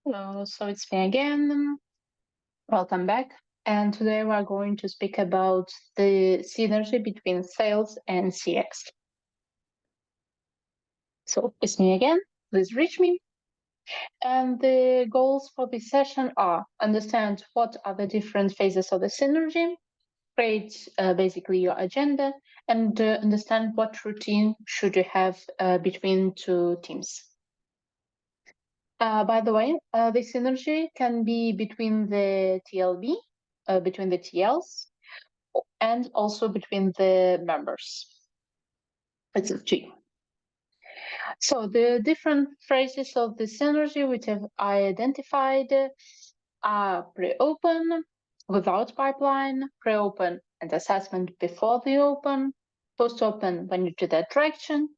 Hello, so it's me again. Welcome back. And today we're going to speak about the synergy between sales and CX. So it's me again. Please reach me. And the goals for this session are understand what are the different phases of the synergy, create basically your agenda, and understand what routine should you have between two teams. By the way, the synergy can be between the TLB, between the TLs, and also between the members. It's a G. So the different phases of the synergy which I identified are pre-open, without pipeline, pre-open and assessment before the open, post-open when you do the attraction,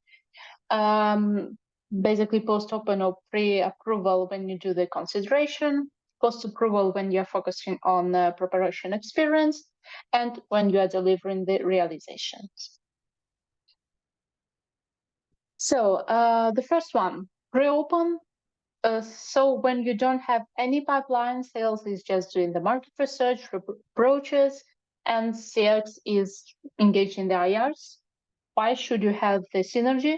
basically post-open or pre-approval when you do the consideration, post-approval when you're focusing on the preparation experience, and when you are delivering the realizations. So the first one, pre-open. So when you don't have any pipeline, sales is just doing the market research, approaches, and CX is engaged in the IRs. Why should you have the synergy?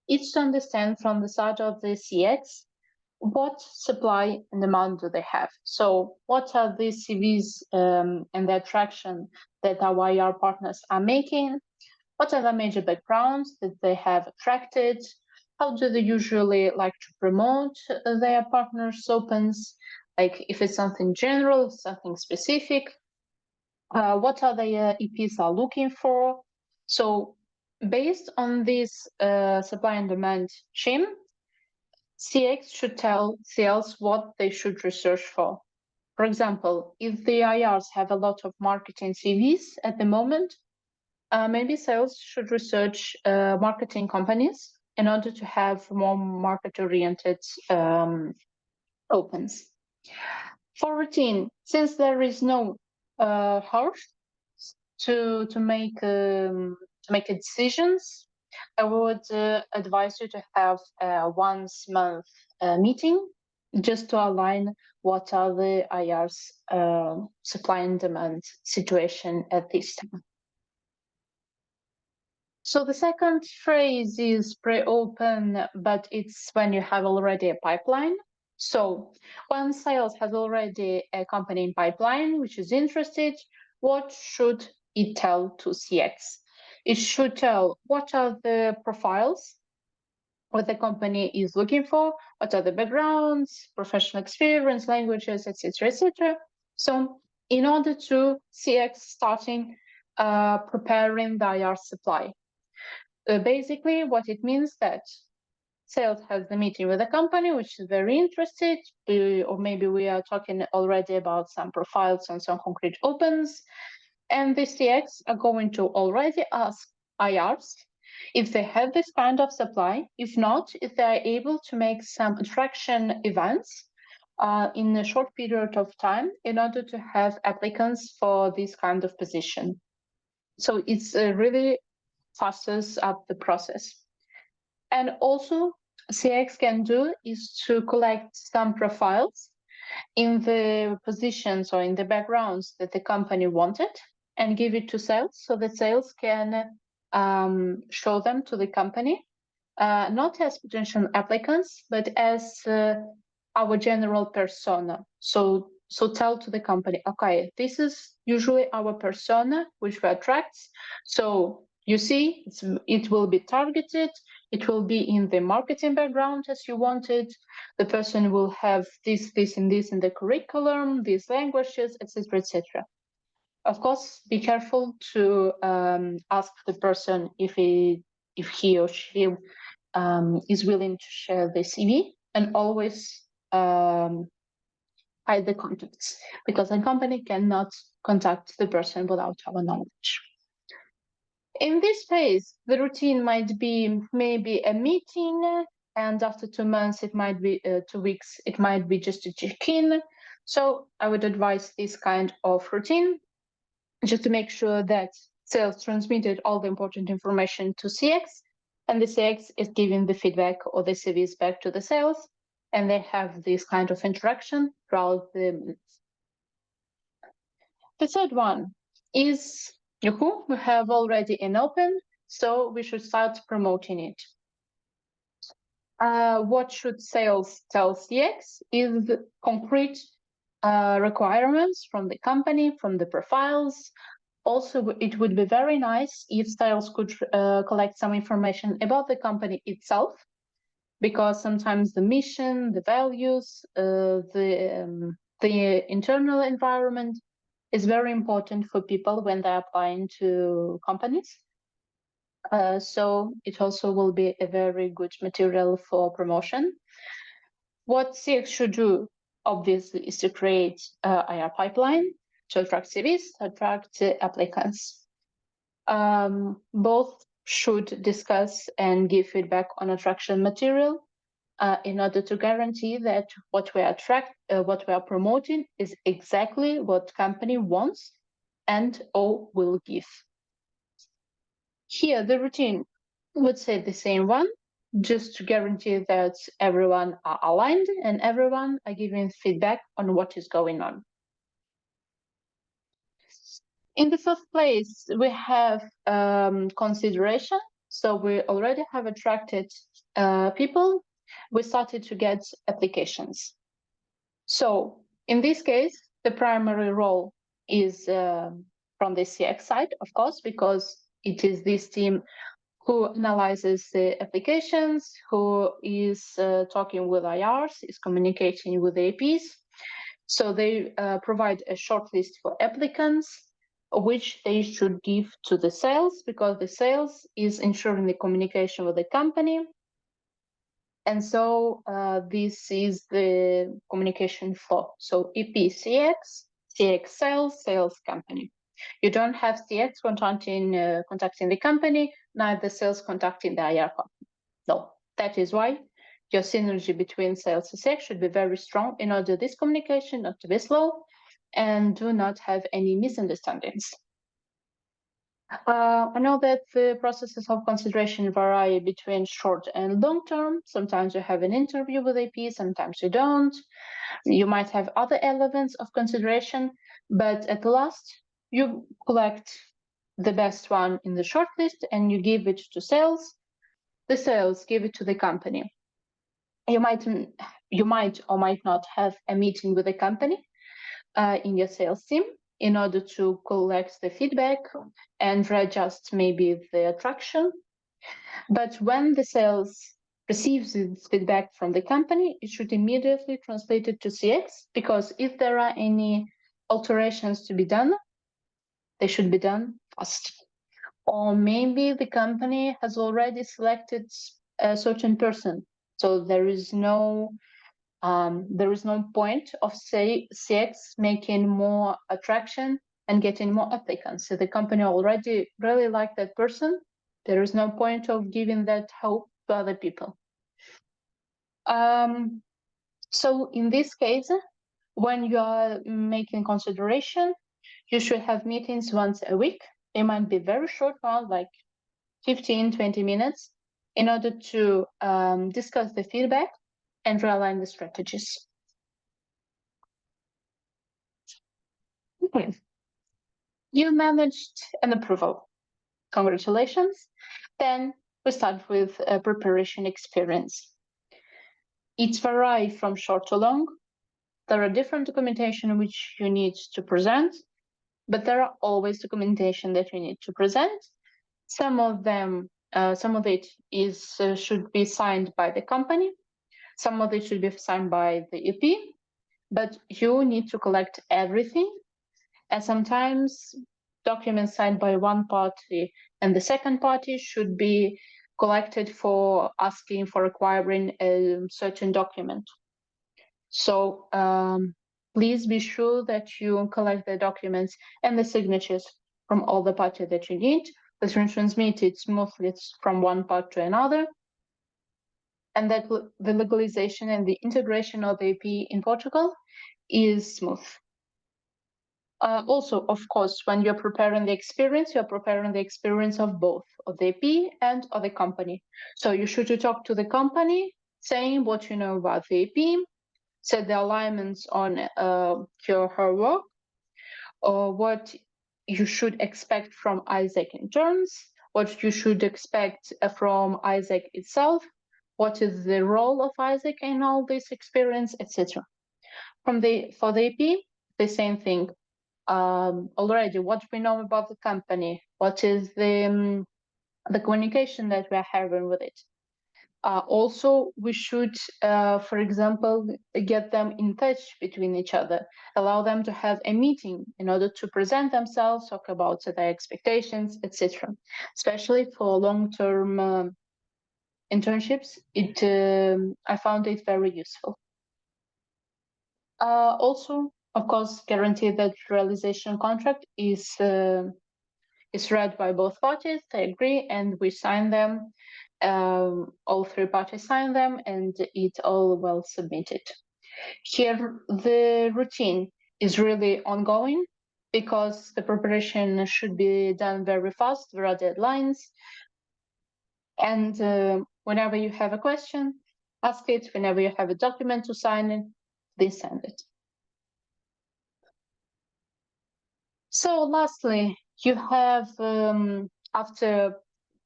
It's to understand from the side of the CX what supply and demand do they have. So what are the CVs and the attraction that our IR partners are making? What are the major backgrounds that they have attracted? How do they usually like to promote their partners' opens? Like if it's something general, something specific, what are the EPs are looking for? So based on this supply and demand scheme, CX should tell sales what they should research for. For example, if the IRs have a lot of marketing CVs at the moment, maybe sales should research marketing companies in order to have more market-oriented opens. For routine, since there is no hurry to make decisions, I would advise you to have a once month meeting just to align what are the IR's supply and demand situation at this time. So the second phrase is pre-open, but it's when you have already a pipeline. So when sales has already a company in pipeline which is interested, what should it tell to CX? It should tell what are the profiles, what the company is looking for, what are the backgrounds, professional experience, languages, etc., etc. So in order to CX starting preparing the IR supply. Basically, what it means that sales has the meeting with the company, which is very interested, or maybe we are talking already about some profiles and some concrete opens, and the CX are going to already ask IRs if they have this kind of supply. If not, if they are able to make some attraction events in a short period of time in order to have applicants for this kind of position. So it's really fastest up the process. And also CX can do is to collect some profiles in the positions or in the backgrounds that the company wanted and give it to sales so that sales can show them to the company, not as potential applicants, but as our general persona. So tell to the company, okay, this is usually our persona which we attract. So you see, it will be targeted. It will be in the marketing background as you wanted. The person will have this, and this in the curriculum, these languages, etc., etc. Of course, be careful to ask the person if he or she is willing to share the CV, and always hide the contacts, because a company cannot contact the person without our knowledge. In this phase, the routine might be maybe a meeting, and after 2 months, it might be 2 weeks, it might be just a check-in. So I would advise this kind of routine just to make sure that sales transmitted all the important information to CX, and the CX is giving the feedback or the CVs back to the sales, and they have this kind of interaction throughout the minutes. The third one is Yahoo. We have already an open, so we should start promoting it. What should sales tell CX is concrete requirements from the company, from the profiles. Also, it would be very nice if sales could collect some information about the company itself, because sometimes the mission, the values, the internal environment is very important for people when they're applying to companies. So it also will be a very good material for promotion. What CX should do, obviously, is to create IR pipeline to attract CVs, to attract applicants. Both should discuss and give feedback on attraction material in order to guarantee that what we are promoting is exactly what company wants and or will give. Here, the routine would say the same one, just to guarantee that everyone are aligned and everyone are giving feedback on what is going on. In the first place, we have consideration. So we already have attracted people. We started to get applications. So in this case, the primary role is from the CX side, of course, because it is this team who analyzes the applications, who is talking with IRs, is communicating with the APs. So they provide a short list for applicants, which they should give to the sales, because the sales is ensuring the communication with the company. And so this is the communication flow. So EP CX, CX sales, sales company. You don't have CX contacting the company, neither sales contacting the IR company. No, that is why your synergy between sales and CX should be very strong in order this communication not to be slow and do not have any misunderstandings. I know that the processes of consideration vary between short and long term. Sometimes you have an interview with AP, sometimes you don't. You might have other elements of consideration, but at last you collect the best one in the shortlist and you give it to sales. The sales give it to the company. You might or might not have a meeting with the company in your sales team in order to collect the feedback and readjust maybe the attraction. But when the sales receives this feedback from the company, it should immediately translate it to CX, because if there are any alterations to be done, they should be done fast. Or maybe the company has already selected a certain person, so there is no point of say CX making more attraction and getting more applicants. So the company already really liked that person. There is no point of giving that hope to other people. So in this case, when you are making consideration, you should have meetings once a week. They might be very short ones, like 15, 20 minutes, in order to discuss the feedback and realign the strategies. Okay. You managed an approval. Congratulations. Then we start with a preparation experience. It varies from short to long. There are different documentation which you need to present, but there are always documentation that you need to present. Some of it is should be signed by the company. Some of it should be signed by the EP, but you need to collect everything. And sometimes documents signed by one party and the second party should be collected for asking for acquiring a certain document. So please be sure that you collect the documents and the signatures from all the parties that you need, that you transmit it smoothly from one part to another, and that the legalization and the integration of the AP in Portugal is smooth. Also, of course, when you're preparing the experience, you're preparing the experience of both, of the AP and of the company. So you should talk to the company saying what you know about the AP, set the alignments on her work, or what you should expect from Isaac in terms, what you should expect from Isaac itself, what is the role of Isaac in all this experience, etc. For the AP, the same thing. Already, what we know about the company, what is the communication that we are having with it. Also, we should, for example, get them in touch between each other, allow them to have a meeting in order to present themselves, talk about their expectations, etc. Especially for long-term internships, I found it very useful. Also, of course, guarantee that realization contract is read by both parties. They agree, and we sign them. All three parties sign them, and it's all well submitted. Here, the routine is really ongoing because the preparation should be done very fast. There are deadlines, and whenever you have a question, ask it. Whenever you have a document to sign it, please send it. So lastly, you have, after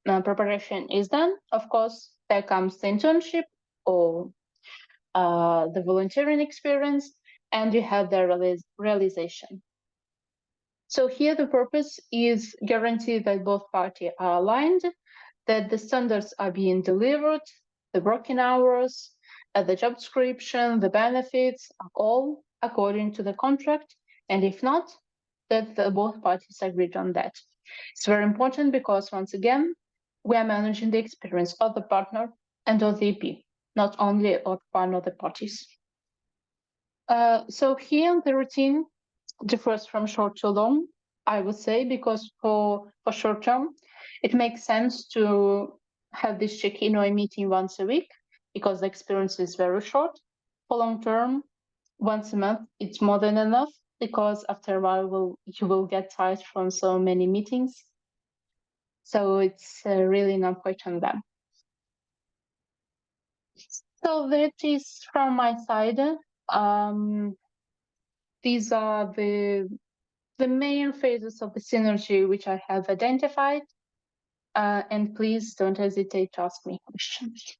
preparation is done, of course, there comes the internship or the volunteering experience, and you have the realization. So here the purpose is guarantee that both parties are aligned, that the standards are being delivered, the working hours, the job description, the benefits are all according to the contract, and if not, that both parties agreed on that. It's very important because, once again, we are managing the experience of the partner and of the EP, not only of one of the parties. So here the routine differs from short to long, I would say, because for short term, it makes sense to have this check-in or a meeting once a week because the experience is very short. For long term, once a month, it's more than enough because after a while you will get tired from so many meetings. So it's really an important them. So that is from my side. These are the main phases of the synergy which I have identified. And please don't hesitate to ask me questions.